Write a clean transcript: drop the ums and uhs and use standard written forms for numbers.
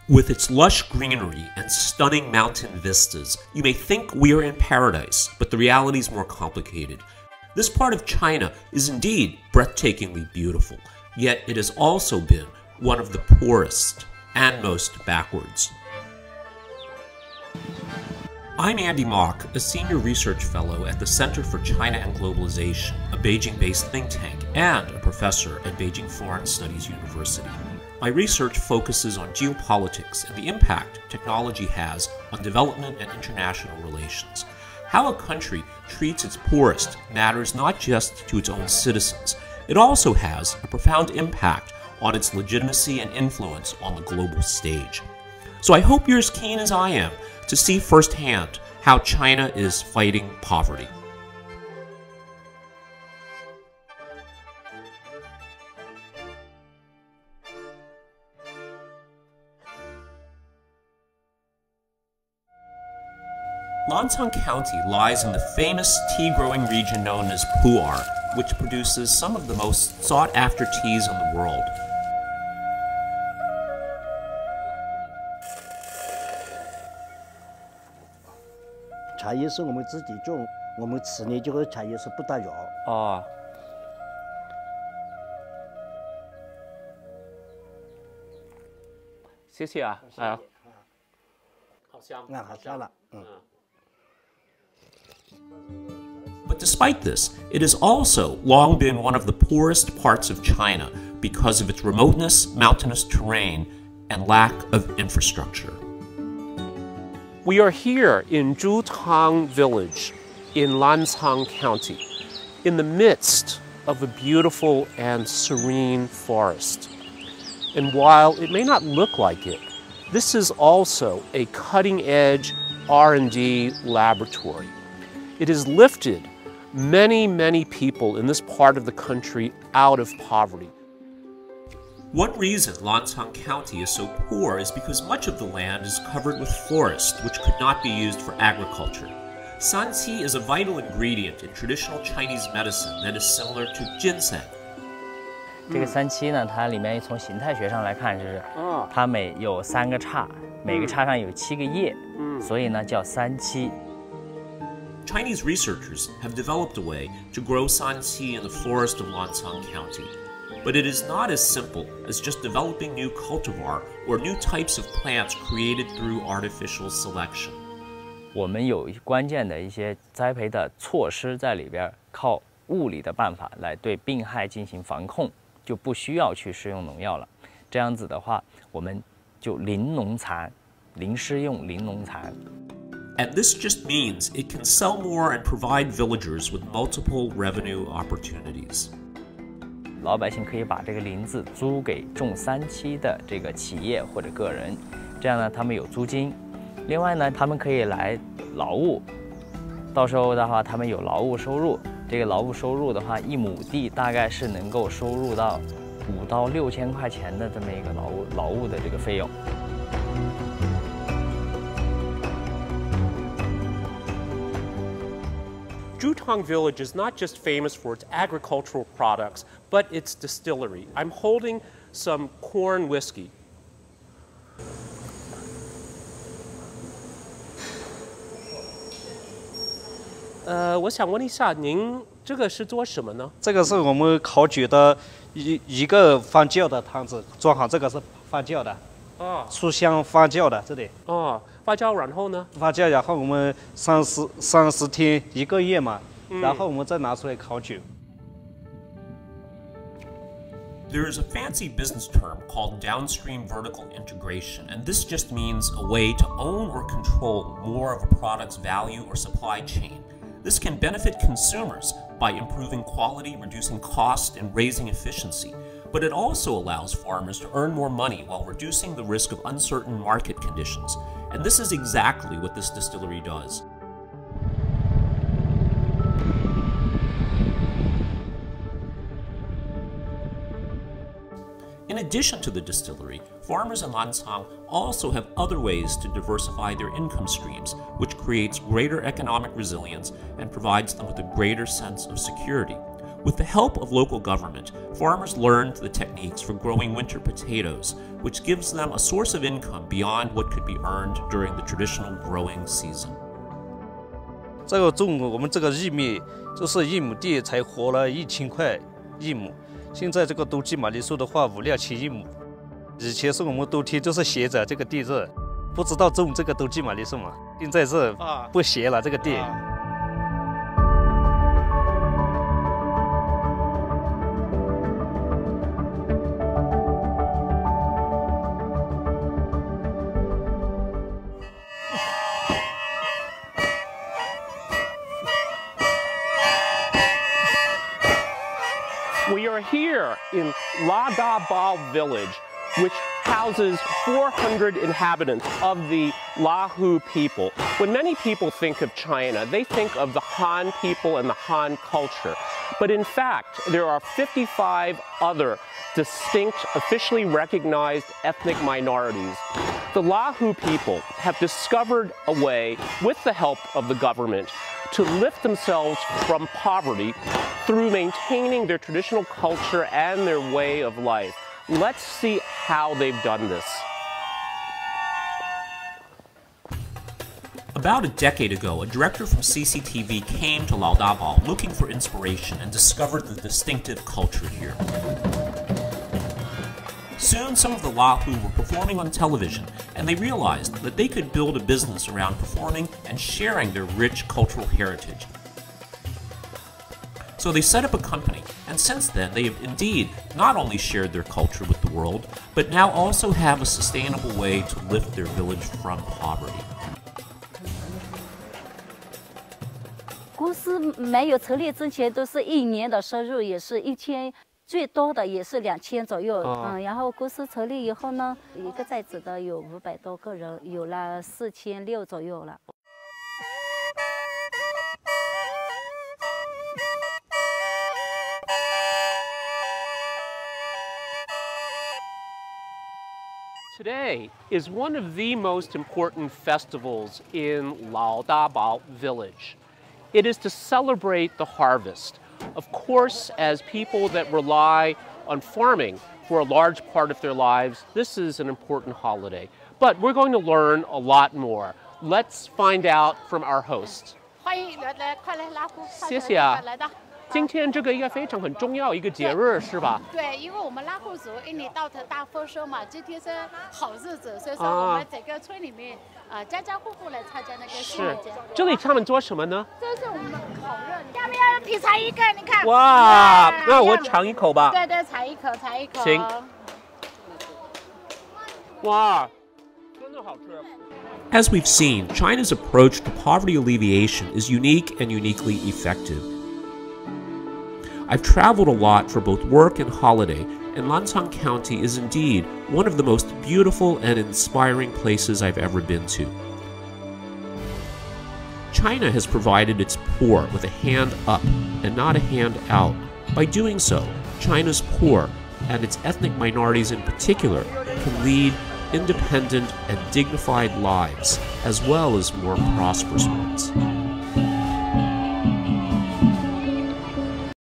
With its lush greenery and stunning mountain vistas, you may think we are in paradise, but the reality is more complicated. This part of China is indeed breathtakingly beautiful, yet it has also been one of the poorest and most backwards. I'm Andy Mock, a senior research fellow at the Center for China and Globalization, a Beijing-based think tank, and a professor at Beijing Foreign Studies University. My research focuses on geopolitics and the impact technology has on development and international relations. How a country treats its poorest matters not just to its own citizens, it also has a profound impact on its legitimacy and influence on the global stage. So I hope you're as keen as I am to see firsthand how China is fighting poverty. Lancang County lies in the famous tea-growing region known as Pu'er, which produces some of the most sought-after teas in the world. But despite this, it has also long been one of the poorest parts of China because of its remoteness, mountainous terrain, and lack of infrastructure. We are here in Zhutang Village in Lancang County, in the midst of a beautiful and serene forest. And while it may not look like it, this is also a cutting-edge R&D laboratory. It has lifted many people in this part of the country out of poverty. One reason Lancang County is so poor is because much of the land is covered with forest, which could not be used for agriculture. Sanqi is a vital ingredient in traditional Chinese medicine that is similar to ginseng. 这个三七呢，它里面从形态学上来看是，它有3个叉，每个叉上有7个叶，所以呢叫三七。 Chinese researchers have developed a way to grow sanqi in the forest of Lancang County. But it is not as simple as just developing new cultivar or new types of plants created through artificial selection. 我们有关键的一些栽培的措施在里边，靠物理的办法来对病害进行防控，就不需要去施用农药了。这样子的话，我们就零农残，零施用，零农残。 And this just means it can sell more and provide villagers with multiple revenue opportunities. 老百姓可以把这个林子租给种三七的这个企业或者个人，这样呢，他们有租金。另外呢，他们可以来劳务，到时候的话，他们有劳务收入。这个劳务收入的话，1亩地大概是能够收入到5到6千块钱的这么一个劳务的这个费用。 Zhutang Village is not just famous for its agricultural products, but its distillery. I'm holding some corn whiskey. 我想问一下，您这个是做什么呢？这个是我们烤酒的一个发酵的汤子，装好这个是发酵的。醋香发酵的这里。发酵然后呢？发酵然后我们30天1个月嘛，然后我们再拿出来烤酒。 There is a fancy business term called downstream vertical integration, and this just means a way to own or control more of a product's value or supply chain. This can benefit consumers by improving quality, reducing cost, and raising efficiency. But it also allows farmers to earn more money while reducing the risk of uncertain market conditions. And this is exactly what this distillery does. In addition to the distillery, farmers in Lancang also have other ways to diversify their income streams, which creates greater economic resilience and provides them with a greater sense of security. With the help of local government, farmers learned the techniques for growing winter potatoes, which gives them a source of income beyond what could be earned during the traditional growing season. 这个种我们这个玉米，就是一亩地才活了1000块一亩，现在这个都计马铃薯的话5、6千一亩。以前是我们冬天就是斜着这个地热，不知道种这个都计马铃薯嘛，现在是不斜了这个地。We are here in Lahu village, which houses 400 inhabitants of the Lahu people. When many people think of China, they think of the Han people and the Han culture. But in fact, there are 55 other distinct, officially recognized ethnic minorities. The Lahu people have discovered a way, with the help of the government, to lift themselves from poverty through maintaining their traditional culture and their way of life. Let's see how they've done this. About a decade ago, a director from CCTV came to Lahu looking for inspiration and discovered the distinctive culture here. Soon, some of the Lahu were performing on television, and they realized that they could build a business around performing and sharing their rich cultural heritage. So they set up a company, and since then they have indeed not only shared their culture with the world, but now also have a sustainable way to lift their village from poverty. 公司没有成立之前，都是1年的收入也是1000，最多的也是2000左右。然后公司成立以后呢，一个在职的有500多个人，有了4600左右了。 Today is one of the most important festivals in Lahu village. It is to celebrate the harvest. Of course, as people that rely on farming for a large part of their lives, this is an important holiday. But we're going to learn a lot more. Let's find out from our host. 欢迎来，快来拉布！谢谢啊。来的。 今天这个应该非常很重要一个节日是吧？对，因为我们拉祜族1年到头大丰收嘛，今天是好日子，所以说我们整个村里面家家户户来参加那个新年节。这里他们做什么呢？这是我们烤肉，要不要品尝一个？你看。哇，那我尝一口吧。对对，尝一口，尝一口。行。哇，真的好吃。 As we've seen, China's approach to poverty alleviation is unique and uniquely effective. I've traveled a lot for both work and holiday, and Lancang County is indeed one of the most beautiful and inspiring places I've ever been to. China has provided its poor with a hand up and not a hand out. By doing so, China's poor, and its ethnic minorities in particular, can lead independent and dignified lives, as well as more prosperous ones.